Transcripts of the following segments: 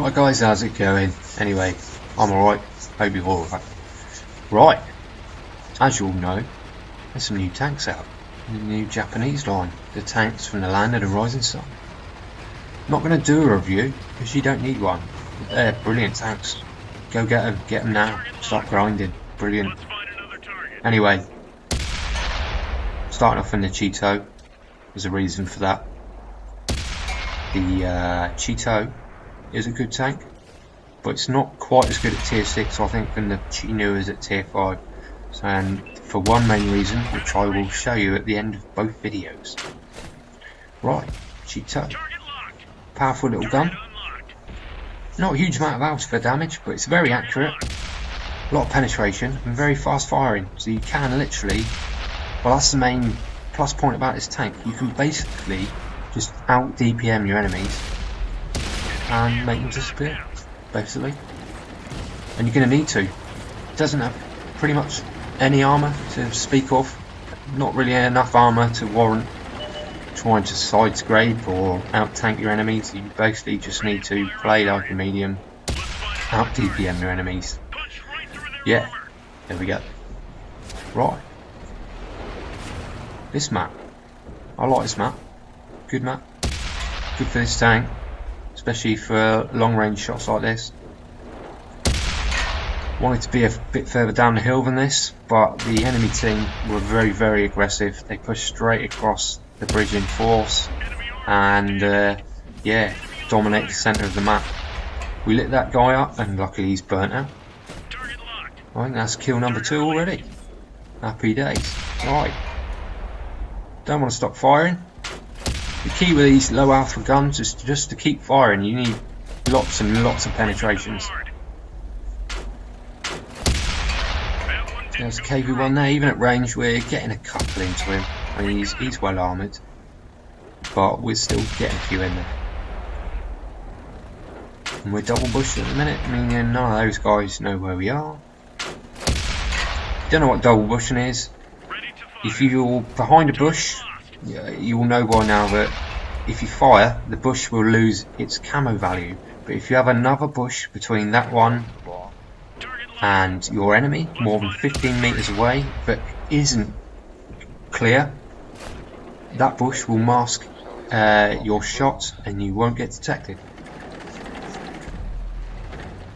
Right guys, how's it going? Anyway, I'm alright, hope you're alright. Right, as you all know, there's some new tanks out in the new Japanese line, the tanks from the land of the rising sun. Not going to do a review, because you don't need one. They're brilliant tanks. Go get them now, start grinding, brilliant. Anyway, starting off in the Cheeto, there's a reason for that. The Cheeto is a good tank, but it's not quite as good at tier 6 I think than the Chi-Nu is at tier 5, and for one main reason which I will show you at the end of both videos. Right, Cheeto, powerful little gun, not a huge amount of alpha damage, but it's very accurate, a lot of penetration and very fast firing, so you can literally, well that's the main plus point about this tank, you can basically just out DPM your enemies and make them disappear, basically. And you're going to need to. It doesn't have pretty much any armour to speak of. Not really enough armour to warrant trying to side scrape or out tank your enemies. You basically just need to play like a medium, out DPM your enemies. Yeah, there we go. Right. This map. I like this map. Good map. Good for this tank. Especially for long range shots like this. Wanted to be a bit further down the hill than this, but the enemy team were very aggressive. They pushed straight across the bridge in force and yeah, dominated the centre of the map. We lit that guy up and luckily he's burnt out. I think that's kill number 2 already. Happy days. Right. Don't want to stop firing. The key with these low alpha guns is just to keep firing. You need lots and lots of penetrations. There's a KV-1 there. Even at range we're getting a couple into him. I mean he's well armoured, but we're still getting a few in there. And we're double bushed at the minute, meaning none of those guys know where we are. Don't know what double bushing is. If you're behind a bush, you will know by now that if you fire, the bush will lose its camo value, but if you have another bush between that one and your enemy more than 15 meters away that isn't clear, that bush will mask your shot and you won't get detected.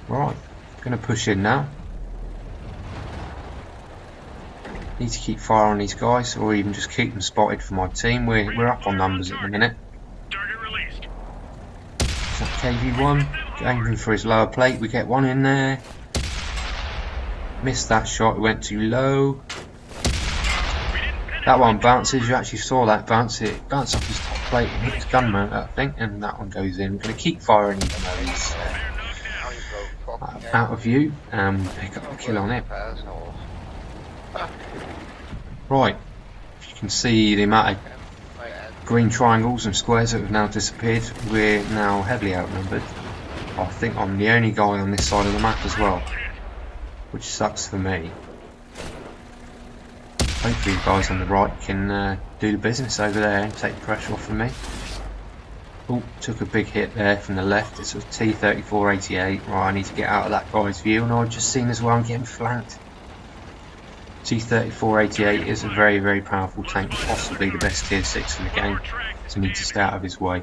Right, gonna push in now. Need to keep fire on these guys, or even just keep them spotted for my team. We're up on numbers at the minute. So KV-1 aiming for his lower plate. We get one in there. Missed that shot. It went too low. That one bounces. You actually saw that bounce. It bounced off his top plate and hit his gun mount, I think, and that one goes in. We're going to keep firing even though he's out of view, and pick up a kill on him. Right, you can see the amount of green triangles and squares that have now disappeared. We're now heavily outnumbered. I think I'm the only guy on this side of the map as well, which sucks for me. Hopefully the guys on the right can do the business over there and take the pressure off of me. Oh, took a big hit there from the left. It's a T-34-88. Right, I need to get out of that guy's view, and I've just seen as well I'm getting flanked. T-34-88 is a very powerful tank, possibly the best tier 6 in the game, so need to stay out of his way.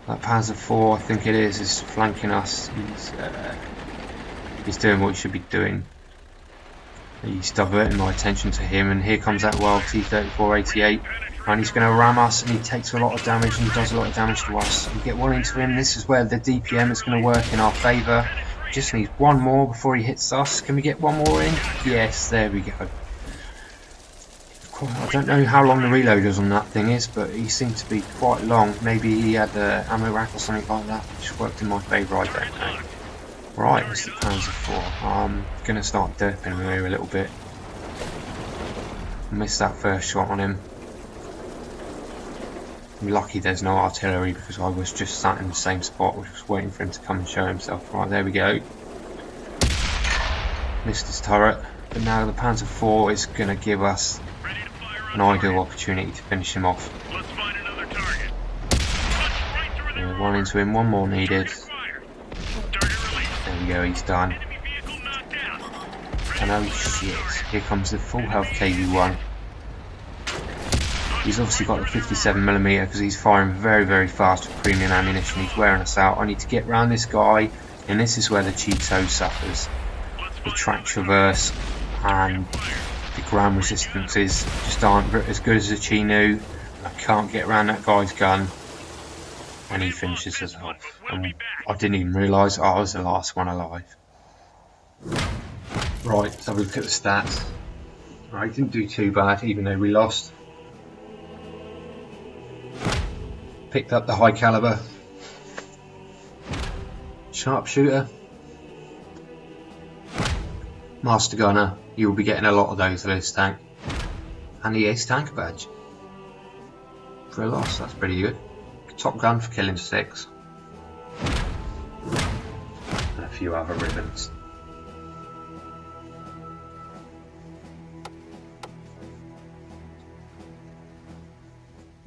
That Panzer IV, I think it is flanking us. He's doing what he should be doing. He's diverting my attention to him, and here comes that wild T-34-88, and he's going to ram us, and he takes a lot of damage, and he does a lot of damage to us. We get one into him. This is where the DPM is going to work in our favour. Just needs one more before he hits us. Can we get one more in? Yes, there we go. I don't know how long the reload is on that thing is, but he seemed to be quite long. Maybe he had the ammo rack or something like that, which worked in my favour, I don't know. Right, it's the Panzer IV. I'm going to start derping him here a little bit. Missed that first shot on him. I'm lucky there's no artillery because I was just sat in the same spot, which was waiting for him to come and show himself. Right, there we go. Missed his turret, but now the Panzer IV is going to give us an ideal opportunity to finish him off. One into him, one more needed. There we go, he's done. And oh shit, here comes the full health KV-1. He's obviously got the 57mm because he's firing very, very fast with premium ammunition. He's wearing us out. I need to get round this guy, and this is where the Cheeto suffers. The track traverse and the ground resistances just aren't as good as the Chi-Nu. I can't get around that guy's gun, and he finishes us off. And I didn't even realise I was the last one alive. Right, let's have a look at the stats. Right, didn't do too bad even though we lost. Picked up the high caliber sharpshooter, master gunner. You'll be getting a lot of those for this tank, and the ace tanker badge for a loss. That's pretty good. Top gun for killing 6, and a few other ribbons.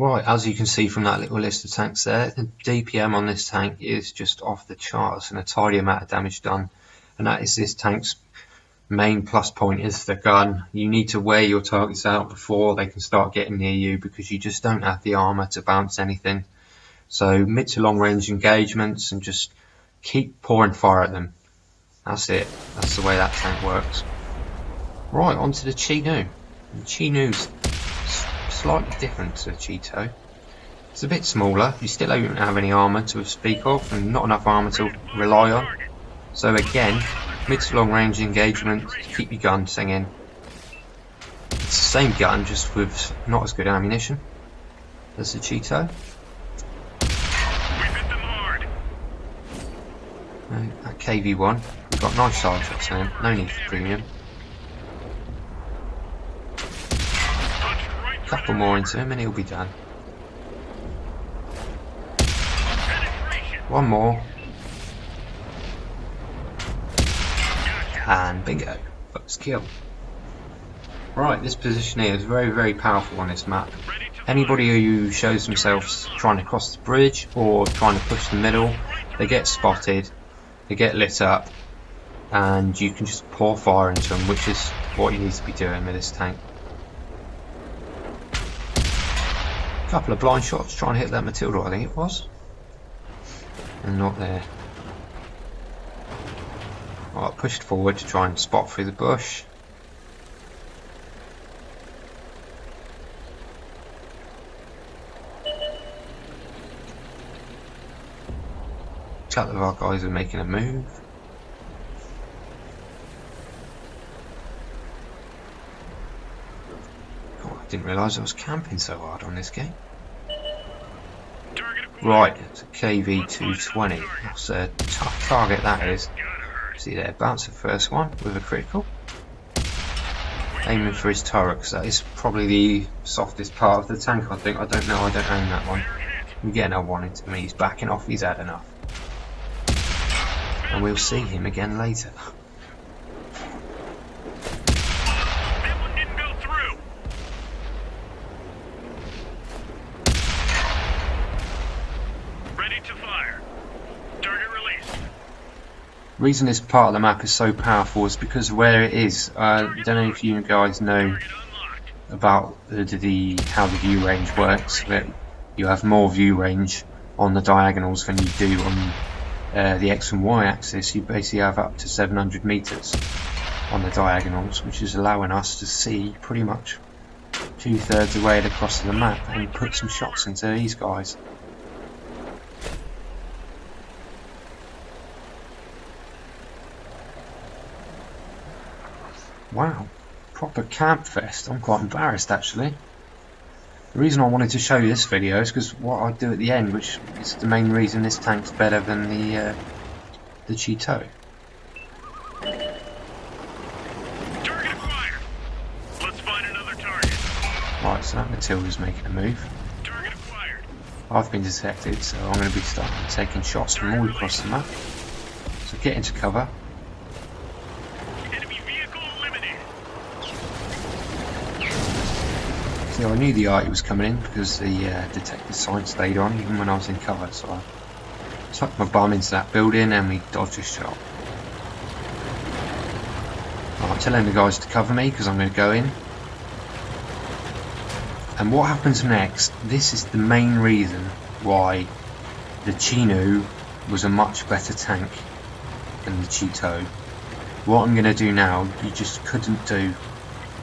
Right, as you can see from that little list of tanks there, the DPM on this tank is just off the charts and a tidy amount of damage done. And that is this tank's main plus point, is the gun. You need to wear your targets out before they can start getting near you because you just don't have the armour to bounce anything. So mid to long range engagements and just keep pouring fire at them. That's it. That's the way that tank works. Right, onto the Chi-Nu. The Chi-Nu's slightly different to the Cheeto. It's a bit smaller. You still don't have any armour to speak of, and not enough armour to rely on. So again, mid to long range engagement, keep your gun singing. It's the same gun, just with not as good ammunition as the Cheeto. That KV-1, we've got nice side shots now, no need for premium. Couple more into him and he'll be done. One more. And bingo. First kill. Right, this position here is very, very powerful on this map. Anybody who shows themselves trying to cross the bridge or trying to push the middle, they get spotted, they get lit up, and you can just pour fire into them, which is what you need to be doing with this tank. Couple of blind shots trying to hit that Matilda, I think it was, and not there. I pushed forward to try and spot through the bush. A couple of our guys are making a move. Didn't realise I was camping so hard on this game. Right, it's a KV-220. That's a tough target, that is. See there, bounce the first one with a critical. Aiming for his turret, because that is probably the softest part of the tank, I think. I don't know, I don't own that one. We get another one into me, he's backing off, he's had enough. And we'll see him again later. The reason this part of the map is so powerful is because where it is. I don't know if you guys know about how the view range works. That you have more view range on the diagonals than you do on the X and Y axis. You basically have up to 700 meters on the diagonals, which is allowing us to see pretty much 2/3 of the way across the map and put some shots into these guys. Wow, proper camp fest. I'm quite embarrassed actually. The reason I wanted to show you this video is because what I do at the end, which is the main reason this tank's better than the Cheeto. Target acquired. Let's find another target. Right, so that Matilda's making a move. Target acquired. I've been detected, so I'm going to be starting taking shots from all across the map. So get into cover. I knew the arty was coming in because the detected sign stayed on even when I was in cover, so I Tuck my bum into that building and we dodge a shot. I'm telling the guys to cover me because I'm going to go in. And what happens next, this is the main reason why the Chi-Nu was a much better tank than the Cheeto. What I'm going to do now, you just couldn't do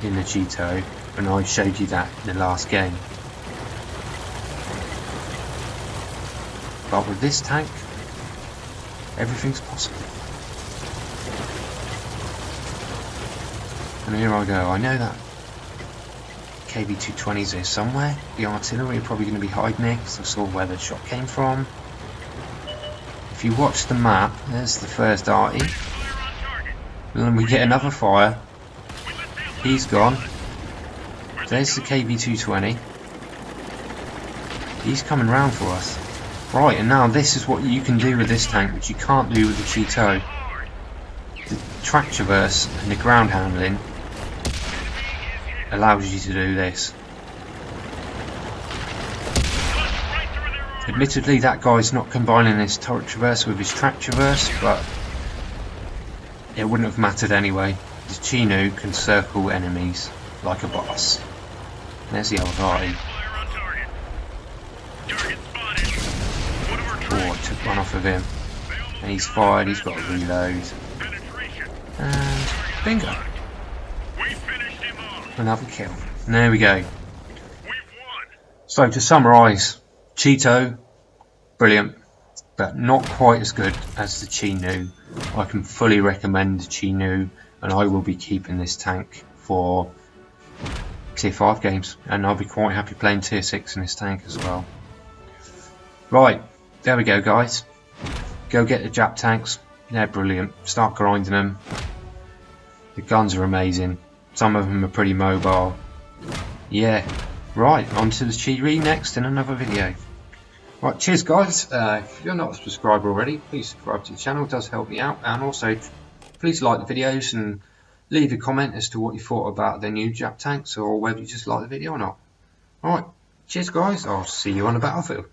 in the Cheeto, and I showed you that in the last game. But with this tank, everything's possible. And here I go. I know that KV-220's there somewhere. The artillery are probably going to be hiding there because I saw where the shot came from. If you watch the map, there's the first arty. And then we get another fire. He's gone. There's the KV-220. He's coming round for us. Right, and now this is what you can do with this tank, which you can't do with the Cheeto. The track traverse and the ground handling allows you to do this. Admittedly, that guy's not combining his turret traverse with his track traverse, but it wouldn't have mattered anyway. The Chi-Nu can circle enemies like a boss. There's the other arty. Oh, I took one off of him. And he's fired, he's got a reload. And bingo. Another kill. And there we go. So to summarise, Cheeto, brilliant, but not quite as good as the Chi-Nu. I can fully recommend the Chi-Nu, and I will be keeping this tank for tier 5 games, and I'll be quite happy playing tier 6 in this tank as well. Right, there we go guys. Go get the Jap tanks, they're brilliant. Start grinding them. The guns are amazing. Some of them are pretty mobile. Yeah, right, on to the Chi-Ri next in another video. Right, cheers guys. If you're not a subscriber already, please subscribe to the channel, it does help me out. And also, please like the videos and leave a comment as to what you thought about the new Jap tanks, or whether you just like the video or not. Alright, cheers guys, I'll see you on the battlefield.